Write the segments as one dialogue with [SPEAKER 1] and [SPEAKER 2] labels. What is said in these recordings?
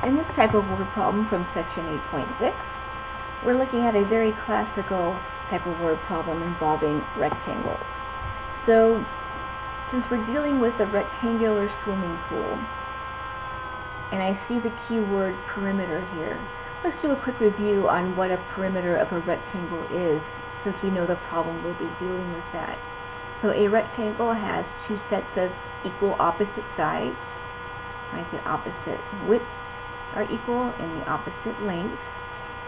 [SPEAKER 1] In this type of word problem from section 8.6, we're looking at a very classical type of word problem involving rectangles. So, since we're dealing with a rectangular swimming pool, and I see the keyword perimeter here, let's do a quick review on what a perimeter of a rectangle is, since we know the problem will be dealing with that. So a rectangle has two sets of equal opposite sides, right? The opposite widths are equal and the opposite lengths,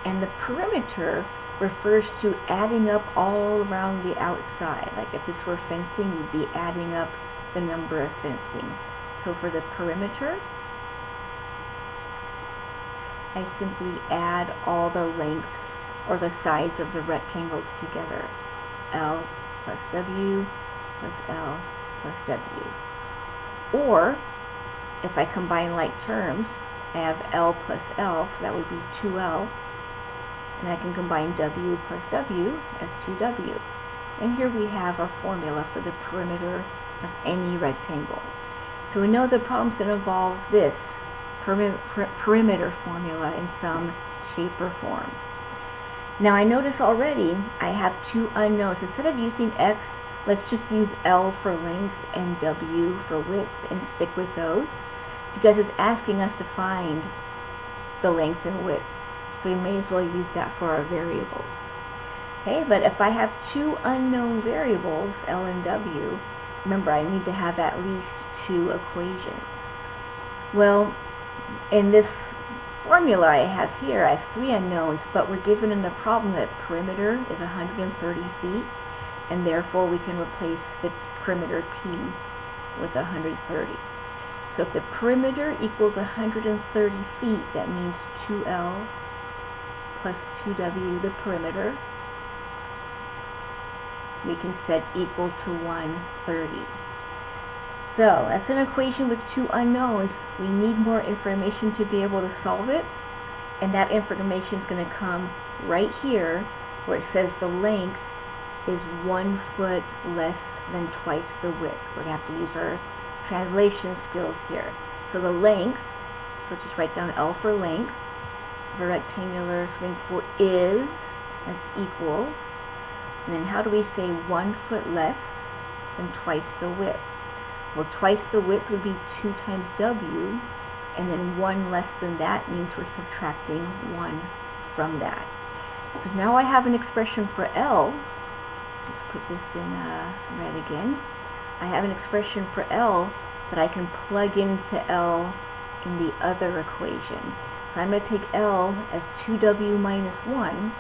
[SPEAKER 1] and the perimeter refers to adding up all around the outside. Like if this were fencing, you'd be adding up the number of fencing. So for the perimeter, I simply add all the lengths or the sides of the rectangles together. L plus W plus L plus W. Or, if I combine like terms, I have L plus L, so that would be 2L. And I can combine W plus W as 2W. And here we have our formula for the perimeter of any rectangle. So we know the problem's going to involve this perimeter formula in some shape or form. Now I notice already I have two unknowns. Instead of using X, let's just use L for length and W for width and stick with those, because it's asking us to find the length and width. So we may as well use that for our variables. Okay, but if I have two unknown variables, L and W, remember I need to have at least two equations. Well, in this formula I have here, I have three unknowns, but we're given in the problem that perimeter is 130 feet, and therefore we can replace the perimeter P with 130. So if the perimeter equals 130 feet, that means 2L plus 2W, the perimeter, we can set equal to 130. So that's an equation with two unknowns. We need more information to be able to solve it, and that information is going to come right here where it says the length is 1 foot less than twice the width. We're going to have to use our translation skills here. So the length, let's just write down L for length, of a rectangular swimming pool is, that's equals, and then how do we say 1 foot less than twice the width? Well, twice the width would be 2 times W, and then 1 less than that means we're subtracting 1 from that. So now I have an expression for L. Let's put this in red again. I have an expression for L that I can plug into L in the other equation. So I'm going to take L as 2W minus 1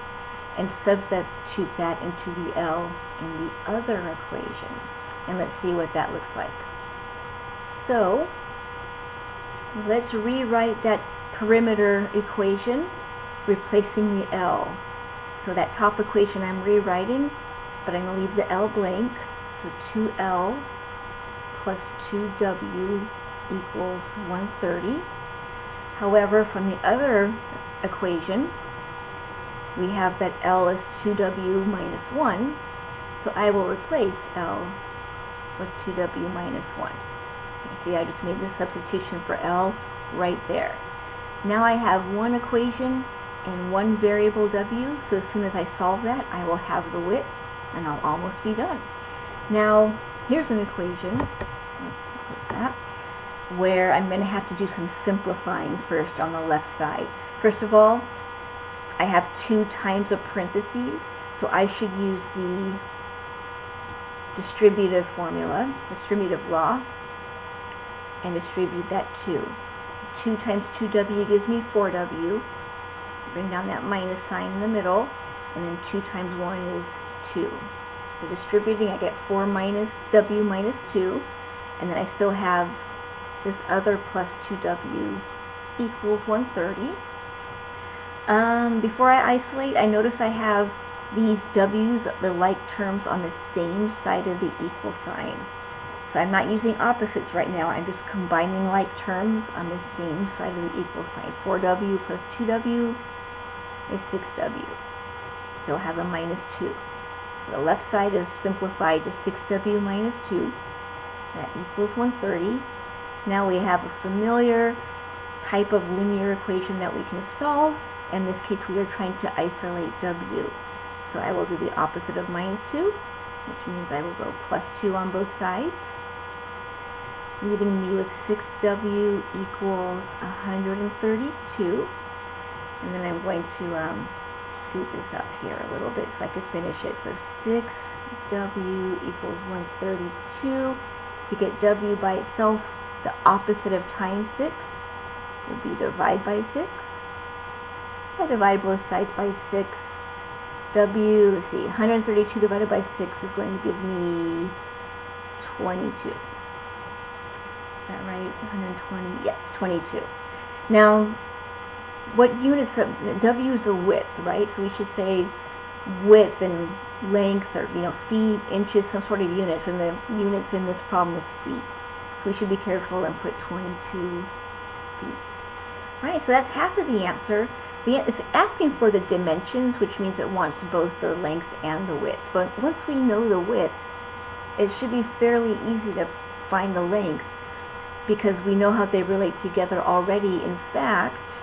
[SPEAKER 1] and substitute that into the L in the other equation. And let's see what that looks like. So let's rewrite that perimeter equation, replacing the L. So that top equation I'm rewriting, but I'm going to leave the L blank. So 2L plus 2W equals 130. However, from the other equation, we have that L is 2W minus 1. So I will replace L with 2W minus 1. You see, I just made this substitution for L right there. Now I have one equation and one variable W, so as soon as I solve that, I will have the width, and I'll almost be done. Now, here's an equation, what's that, where I'm going to have to do some simplifying first on the left side. First of all, I have 2 times of parentheses, so I should use the distributive formula, distributive law, and distribute that 2. 2 times 2W gives me 4W. Bring down that minus sign in the middle, and then 2 times 1 is 2. So distributing, I get 4 minus W minus 2, and then I still have this other plus 2W equals 130. Before I isolate, I notice I have these W's, the like terms, on the same side of the equal sign. So I'm not using opposites right now, I'm just combining like terms on the same side of the equal sign. 4W plus 2W is 6W. Still have a minus 2. So the left side is simplified to 6W minus 2. That equals 130. Now we have a familiar type of linear equation that we can solve. In this case, we are trying to isolate w. So I will do the opposite of minus 2, which means I will go plus 2 on both sides, leaving me with 6w equals 132. And then I'm going to scoot this up here a little bit so I can finish it. So 6w equals 132. To get w by itself, the opposite of times 6 would be divide by 6. I divide both sides by 6. W, let's see, 132 divided by 6 is going to give me 22. Is that right? 120? Yes, 22. Now, what units of W is a width, right? So we should say width and length, or feet, inches, some sort of units, and the units in this problem is feet. So we should be careful and put 22 feet. All right, so that's half of the answer. It's asking for the dimensions, which means it wants both the length and the width. But once we know the width, it should be fairly easy to find the length because we know how they relate together already. In fact,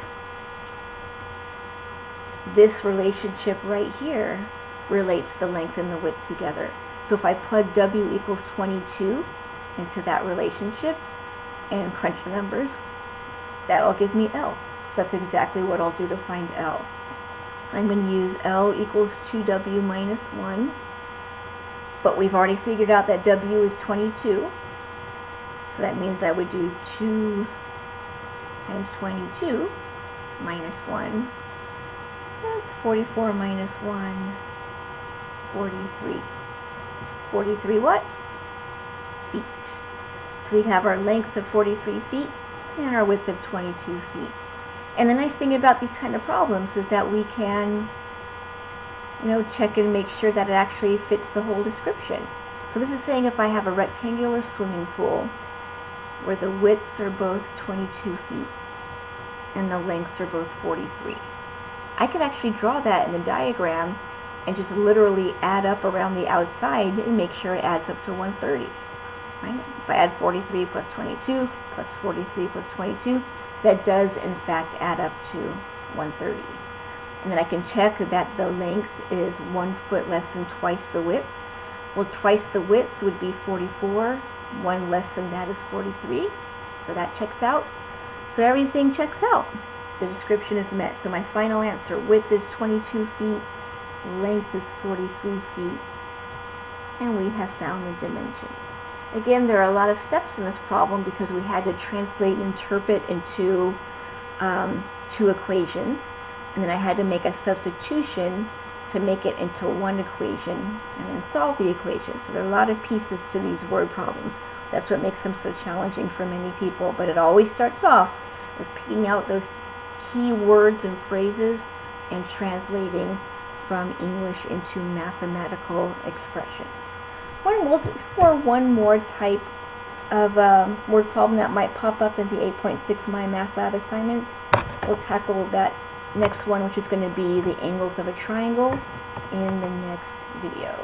[SPEAKER 1] this relationship right here relates the length and the width together. So if I plug w equals 22 into that relationship and crunch the numbers, that'll give me L. So that's exactly what I'll do to find L. I'm going to use L equals 2w minus 1, but we've already figured out that w is 22, so that means I would do 2 times 22 minus 1. That's 44 minus 1, 43. 43 what? Feet. So we have our length of 43 feet and our width of 22 feet. And the nice thing about these kind of problems is that we can, check and make sure that it actually fits the whole description. So this is saying if I have a rectangular swimming pool where the widths are both 22 feet and the lengths are both 43, I could actually draw that in the diagram and just literally add up around the outside and make sure it adds up to 130. Right? If I add 43 plus 22 plus 43 plus 22, that does in fact add up to 130. And then I can check that the length is 1 foot less than twice the width. Well, twice the width would be 44. 1 less than that is 43. So that checks out. So everything checks out. The description is met. So my final answer, width is 22 feet, length is 43 feet, and we have found the dimensions. Again, there are a lot of steps in this problem because we had to translate and interpret into 2 equations, and then I had to make a substitution to make it into 1 equation and then solve the equation. So there are a lot of pieces to these word problems. That's what makes them so challenging for many people, but it always starts off with picking out those key words and phrases and translating from English into mathematical expressions. We'll explore one more type of word problem that might pop up in the 8.6 My Math Lab assignments. We'll tackle that next one, which is going to be the angles of a triangle, in the next video.